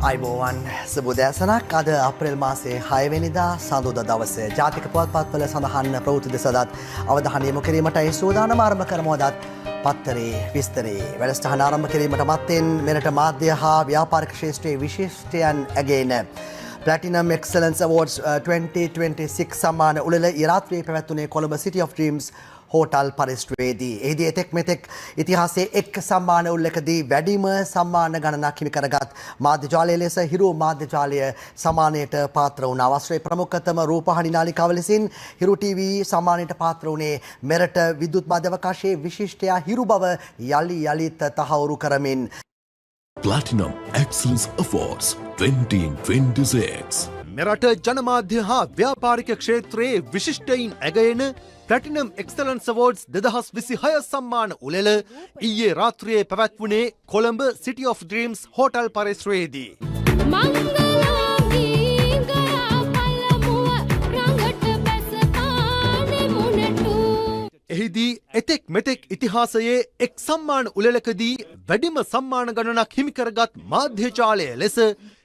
අයිබෝවන් සුබෝදෑසනක් අද අප්‍රේල් මාසේ 6 වෙනිදා සඳුදා දවසේ ජාතික පුවත්පත්වල සඳහන් ප්‍රවෘත්ති දෙසදත් අවධානය යොමු කිරීමටයි සූදානම ආරම්භ කරමු. අදත් පත්තරේ විස්තරේ වැඩසටහන ආරම්භ කිරීමට මත්තෙන් මෙරට මාධ්‍ය හා ව්‍යාපාරික ක්ෂේත්‍රයේ විශිෂ්ටයන් ඇගේන Platinum Excellence Awards 2026 සම්මාන උළෙල ඉරාත්‍රයේ පැවැත්වුණේ Colombo City of Dreams hotel පරිශ්‍රයේදී. එහිදී එතෙක් මෙතෙක් ඉතිහාසයේ එක් සම්මාන උළෙලකදී වැඩිම සම්මාන ගණනක් හිමි කරගත් මාධ්‍ය ජාලය ලෙස හිරු මාධ්‍ය ජාලය සම්මානයට පාත්‍ර වුණා. වසරේ ප්‍රමුඛතම රූපවාහිනී නාලිකාව ලෙසින් හිරු TV සම්මානයට පාත්‍ර වුණේ මෙරට විද්‍යුත් මාධ්‍ය අවකාශයේ විශිෂ්ටයා හිරු බව යලි යලිත් තහවුරු කරමින්. Platinum Excellence Awards 2026. මෙරට ජනමාධ්‍ය හා ව්‍යාපාරික ක්ෂේත්‍රයේ විශිෂ්ටයින් ඇගයන Platinum Excellence Awards 2026 සම්මාන උළෙල ඊයේ රාත්‍රියේ පැවැත්වුණේ Colombo City of Dreams hotel පරිශ්‍රයේදී. එහිදී එතෙක් මෙතෙක් ඉතිහාසයේ එක් සම්මාන උළෙලකදී වැඩිම සම්මාන ගණනක් හිමි කරගත් මාධ්‍ය ජාලය ලෙස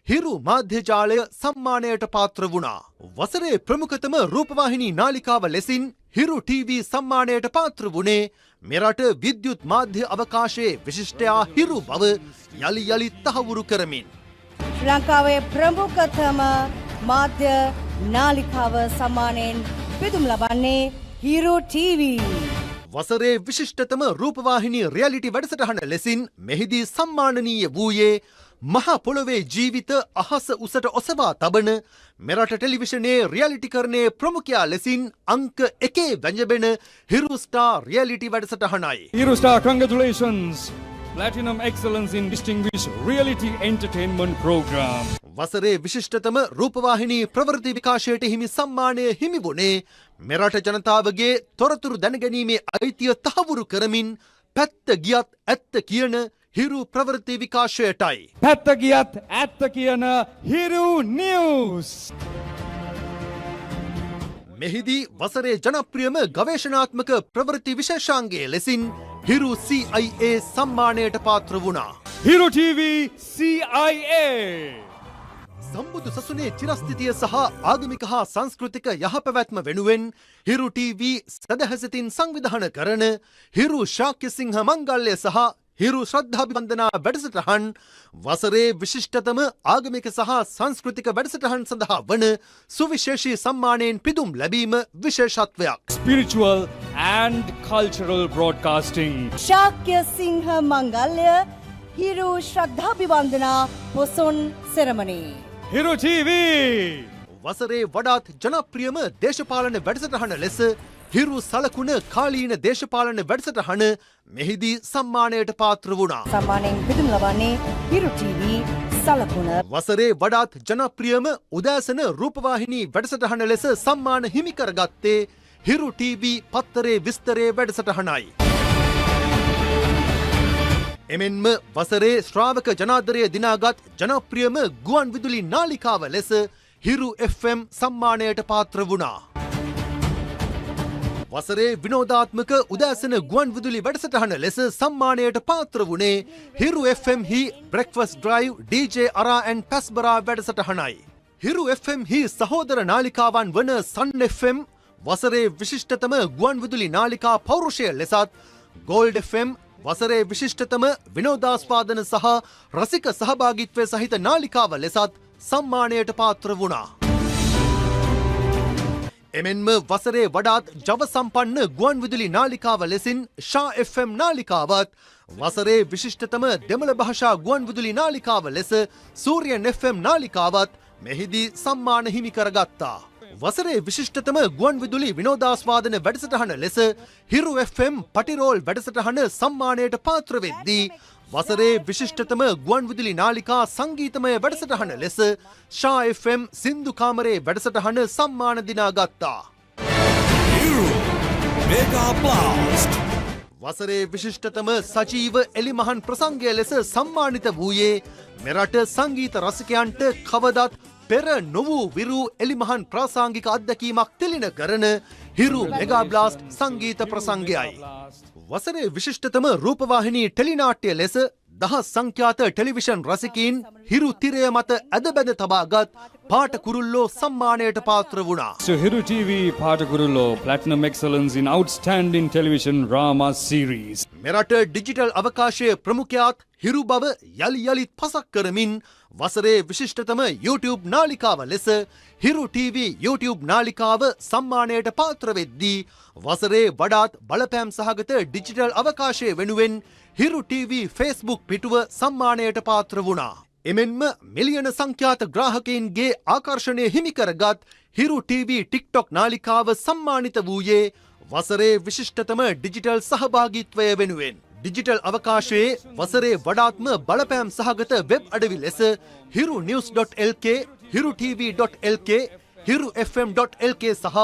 හිරු මාධ්‍ය ජාලය සම්මානයට පාත්‍ර වුණා. වසරේ ප්‍රමුඛතම රූපවාහිනී නාලිකාව ලෙසින් හිරු TV සම්මානයට පාත්‍ර වුණේ මෙරට විද්‍යුත් මාධ්‍ය අවකාශයේ විශිෂ්ටයා හිරු බව යලි යලි තහවුරු කරමින්. ශ්‍රී ලංකාවේ ප්‍රමුඛතම මාධ්‍ය නාලිකාව සම්මානයෙන් පිදුම් ලබන්නේ හිරු TV. වසරේ විශිෂ්ටතම රූපවාහිනී රියැලිටි වැඩසටහන ලෙසින් මෙහිදී සම්මානනීය වූයේ මහා පොළොවේ ජීවිත අහස උසට ඔසවා තබන මෙරට ටෙලිවිෂනයේ රියැලිටිකරණයේ ප්‍රමුඛයා ලෙසින් අංක 1 වැජඹෙන හිරු ස්ටාර් රියැලිටි වැඩසටහනයි. Hiru Star, congratulations! Platinum Excellence in Distinguished Reality Entertainment Program. වසරේ විශිෂ්ටතම රූපවාහිනී ප්‍රවෘත්ති විකාශයට හිමි සම්මානය හිමි වුණේ මෙරට ජනතාවගේ තොරතුරු දැනගැනීමේ අයිතිය තහවුරු කරමින් පැත්ත ගියත් ඇත්ත කියන හිරු ප්‍රවෘත්ති විකාශයටයි. පැත්ත ගියත් ඇත්ත කියන Hiru News. මෙහිදී වසරේ ජනප්‍රියම ගවේෂණාත්මක ප්‍රවෘත්ති විශේෂාංගයේ ලෙසින් හිරු CIA සම්මානයට පාත්‍ර වුණා. Hiru TV CIA. සම්බුදු සසුනේ චිරස්ථිතිය සහ ආගමික හා සංස්කෘතික යහපැවැත්ම වෙනුවෙන් හිරු TV සදහසිතින් සංවිධාන කරන හිරු ශාක්‍ය සිංහ මංගල්‍ය සහ හිරු ශ්‍රද්ධාභිවන්දනා වැඩසටහන් වසරේ විශිෂ්ටතම ආගමික සහ සංස්කෘතික වැඩසටහන් සඳහා වන සුවිශේෂී සම්මානයෙන් පිදුම් ලැබීම විශේෂත්වයක්. Spiritual and cultural broadcasting. Shakya සිංහ මංගල්‍ය හිරු ශ්‍රද්ධාභිවන්දනා පොසොන් සෙරමනි. Hiru TV. වසරේ වඩාත් ජනප්‍රියම දේශපාලන වැඩසටහන ලෙස හිරු සලකුණ කාලීන දේශපාලන වැඩසටහන මෙහිදී සම්මානයට පාත්‍ර වුණා. සම්මානයෙන් පිදුම් ලබන්නේ හිරු TV සලකුණ. වසරේ වඩාත් ජනප්‍රියම උදෑසන රූපවාහිනී වැඩසටහන ලෙස සම්මාන හිමි කරගත්තේ හිරු TV පත්තරේ විස්තරේ වැඩසටහනයි. එමෙන්ම වසරේ ශ්‍රාවක ජනාදරය දිනාගත් ජනප්‍රියම ගුවන් විදුලි නාලිකාව ලෙස හිරු FM සම්මානයට පාත්‍ර වුණා. වසරේ විනෝදාත්මක උදෑසන ගුවන් විදුලි වැඩසටහන ලෙස සම්මානයට පාත්‍ර වුණේ හිරු FM හි බ්‍රෙක්ෆාස්ට් ඩ්‍රයිව් DJ අරා ඇන් පැස්බරා වැඩසටහනයි. හිරු FM හි සහෝදර නාලිකාවන් වන සන් FM වසරේ විශිෂ්ටතම ගුවන් විදුලි නාලිකා පෞරුෂය ලෙසත් ගෝල්ඩ් FM වසරේ විශිෂ්ටතම විනෝදාස්වාදන සහ රසික සහභාගිත්වය සහිත නාලිකාව ලෙසත් සම්මානයට පාත්‍ර වුණා. එමෙන්ම වසරේ වඩාත් ජව සම්පන්න ගුවන් විදුලි නාලිකාව ලෙසින් ෂා FM නාලිකාවත් වසරේ විශිෂ්ටතම දෙමළ භාෂා ගුවන් විදුලි නාලිකාව ලෙස සූරියන් FM නාලිකාවත් මෙහිදී සම්මාන හිමි කරගත්තා. වසරේ විශිෂ්ටතම ගුවන් විදුලි විනෝදාස්වාදන වැඩසටහන ලෙස හිරු FM පටිරෝල් වැඩසටහන සම්මානයට පාත්‍ර වෙද්දී වසරේ විශිෂ්ටතම ගුවන් විදුලි නාලිකා සංගීතමය වැඩසටහන ලෙස ෂා FM සින්දු කාමරේ වැඩසටහන සම්මාන දිනා ගත්තා. වසරේ විශිෂ්ටතම සජීව එලිමහන් ප්‍රසංගය ලෙස සම්මානිත වූයේ මෙරට සංගීත රසිකයන්ට කවදත් පෙර නොවූ විරු එලිමහන් ප්‍රාසංගික අත්දැකීමක් තෙලින කරන හිරු මෙගා බ්ලාස්ට් සංගීත ප්‍රසංගයයි. වසරේ විශිෂ්ටතම රූපවාහිනී ටෙලිනාට්‍ය ලෙස දහස් සංඛ්‍යාත ටෙලිවිෂන් රසිකින් හිරු තිරය මත ඇදබැඳ තබාගත් පාට කුරුල්ලෝ සම්මානයට පාත්‍ර වුණා. So Hiru TV Patakurullo Platinum Excellence in Outstanding Television Drama Series. මෙරට ඩිජිටල් අවකාශයේ ප්‍රමුඛයාත් හිරු බව යලි යලිත් පසක් කරමින් වසරේ විශිෂ්ටතම YouTube නාලිකාව ලෙස හිරු TV YouTube නාලිකාව සම්මානයට පාත්‍ර වෙද්දී වසරේ වඩාත් බලපෑම් සහගත ඩිජිටල් අවකාශය වෙනුවෙන් හිරු TV Facebook පිටුව සම්මානයට පාත්‍ර වුණා. එමෙන්ම මිලියන සංඛ්‍යාත ග්‍රාහකයින්ගේ ආකර්ෂණය හිමිකරගත් හිරු TV TikTok නාලිකාව සම්මානිත වූයේ වසරේ විශිෂ්ටතම ඩිජිටල් සහභාගීත්වය වෙනුවෙන්. ඩිජිටල් අවකාශයේ වසරේ වඩාත්ම බලපෑම් සහගත වෙබ් අඩවි ලෙස hiru news.lk, hirutv.lk, hirufm.lk සහ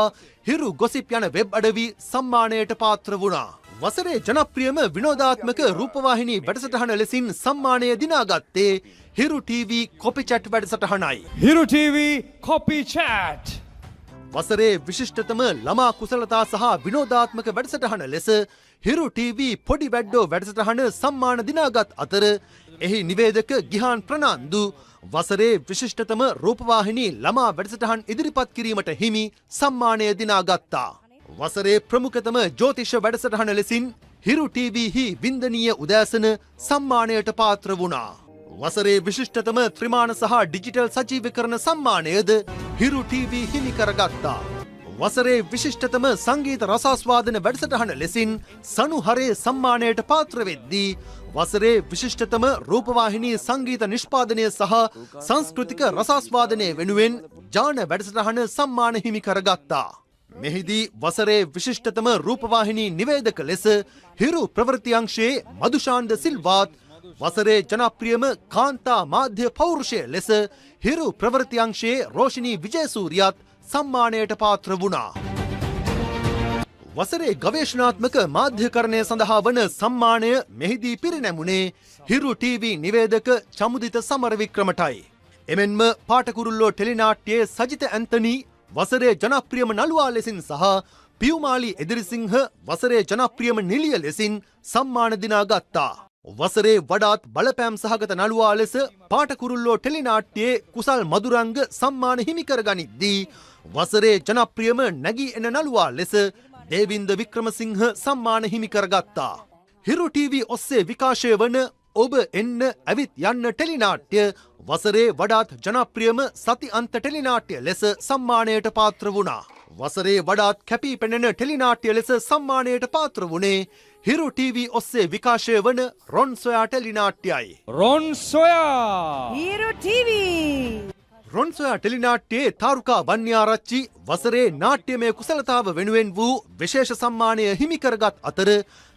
හිරු ගොසිප් යන වෙබ් අඩවි සම්මානයට පාත්‍ර වුණා. වසරේ ජනප්‍රියම විනෝදාත්මක රූපවාහිනී වැඩසටහන ලෙසින් සම්මානය දිනාගත්තේ හිරු TV කොපි චැට් වැඩසටහනයි. Hiru TV Copy Chat. වසරේ විශිෂ්ටතම ළමා කුසලතා සහ විනෝදාත්මක වැඩසටහන ලෙස හිරු TV පොඩි වැඩ්ඩෝ වැඩසටහන සම්මාන දිනාගත් අතර එහි නිවේදක ගිහාන් ප්‍රනාන්දු වසරේ විශිෂ්ටතම රූපවාහිනී ළමා වැඩසටහන් ඉදිරිපත් කිරීමට හිමි සම්මානය දිනාගත්තා. වසරේ ප්‍රමුඛතම ජ්‍යෝතිෂ වැඩසටහන ලෙසින් හිරු TV හි වින්දනීය උදෑසන සම්මානයට පාත්‍ර වුණා. වසරේ විශිෂ්ටතම ත්‍රිමාන සහ ඩිජිටල් සජීවීකරණ සම්මානයද හිරු TV හිමි කරගත්තා. වසරේ විශිෂ්ටතම සංගීත රසාස්වාදන වැඩසටහන ලෙසින් සනුහරේ සම්මානයට පාත්‍ර වෙද්දී වසරේ විශිෂ්ටතම රූපවාහිනී සංගීත නිෂ්පාදනය සහ සංස්කෘතික රසාස්වාදනය වෙනුවෙන් ජාන වැඩසටහන සම්මාන හිමි කරගත්තා. මෙහිදී වසරේ විශිෂ්ටතම රූපවාහිනී නිවේදක ලෙස හිරු ප්‍රවෘත්ති අංශයේ මදුෂාන්ද සිල්වාත් වසරේ ජනප්‍රියම කාන්තා මාධ්‍ය පෞරුෂය ලෙස හිරු ප්‍රවෘත්ති අංශයේ රෝෂිනී විජයසූරියත් සම්මානයට පාත්‍ර වුණා. වසරේ ගවේෂණාත්මක මාධ්‍යකරණය සඳහා වන සම්මානය මෙහිදී පිරිනැමුණේ හිරු TV නිවේදක චමුදිත සමරවික්‍රමටයි. එමෙන්ම පාටකුරුල්ලෝ ටෙලිනාට්‍යයේ සජිත ඇන්තනී වසරේ ජනප්‍රියම නළුවා ලෙසින් සහ පියුමාලි එදිරිසිංහ වසරේ ජනප්‍රියම නිලිය ලෙසින් සම්මාන දිනාගත්තා. වසරේ වඩාත් බලපෑම් සහගත නළුවා ලෙස පාටකුරුල්ලෝ ටෙලිනාට්‍යයේ කුසල් මදුරංග සම්මාන හිමිකර ගනිද්දී වසරේ ජනප්‍රියම නැගී එන නළුවා ලෙස දේවින්ද වික්‍රමසිංහ සම්මාන හිමිකරගත්තා. හිරු TV ඔස්සේ විකාශය වන ඔබ එන්න ඇවිත් යන්න ටෙලිනාට්‍ය වසරේ වඩාත් ජනප්‍රියම සති අන්ත ටෙලිනාට්‍ය ලෙස සම්මානයට පාත්‍ර වුණා. වසරේ වඩාත් කැපී පෙනෙන ටෙලිනාට්‍ය ලෙස සම්මානයට පාත්‍ර වුණේ හිරු TV ඔස්සේ විකාශය වන රොන් සොයා ටෙලිනාට්‍යයි. Ron Soya. Hiru TV. රොන් සොයා ටෙලිනාට්‍යයේ තාරුකා වන්‍යාරච්චි වසරේ නාට්‍යමය කුසලතාව වෙනුවෙන් වූ විශේෂ සම්මානය හිමිකරගත් අතර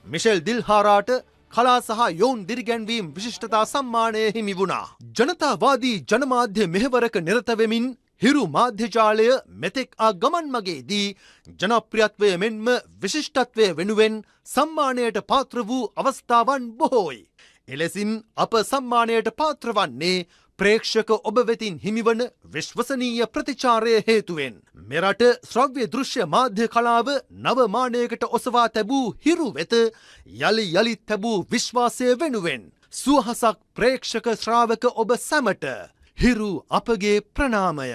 මිෂෙල් දිල්හාරාට කලා සහ යොවුන් දිරිගැන්වීම් විශිෂ්ටතා සම්මානය හිමි වුණා. ජනතාවාදී ජනමාධ්‍ය මෙහෙවරක නිරත වෙමින් හිරු මාධ්‍ය ජාලය මෙතෙක් ආ ගමන් මගේදී ජනප්‍රියත්වය මෙන්ම විශිෂ්ටත්වය වෙනුවෙන් සම්මානයට පාත්‍ර වූ අවස්ථාවන් බොහෝයි. එලෙසින් අප සම්මානයට පාත්‍ර වන්නේ ප්‍රේක්ෂක ඔබ වෙතින් හිමිවන විශ්වසනීය ප්‍රතිචාරය හේතුවෙන්. මෙරට ශ්‍රව්‍ය දෘශ්‍ය මාධ්‍ය කලාව නව මානයකට ඔසවා තැබූ හිරු වෙත යළි යළිත් තැබූ විශ්වාසය වෙනුවෙන්. සුවහසක් ප්‍රේක්ෂක ශ්‍රාවක ඔබ සැමට හිරු අපගේ ප්‍රණාමය.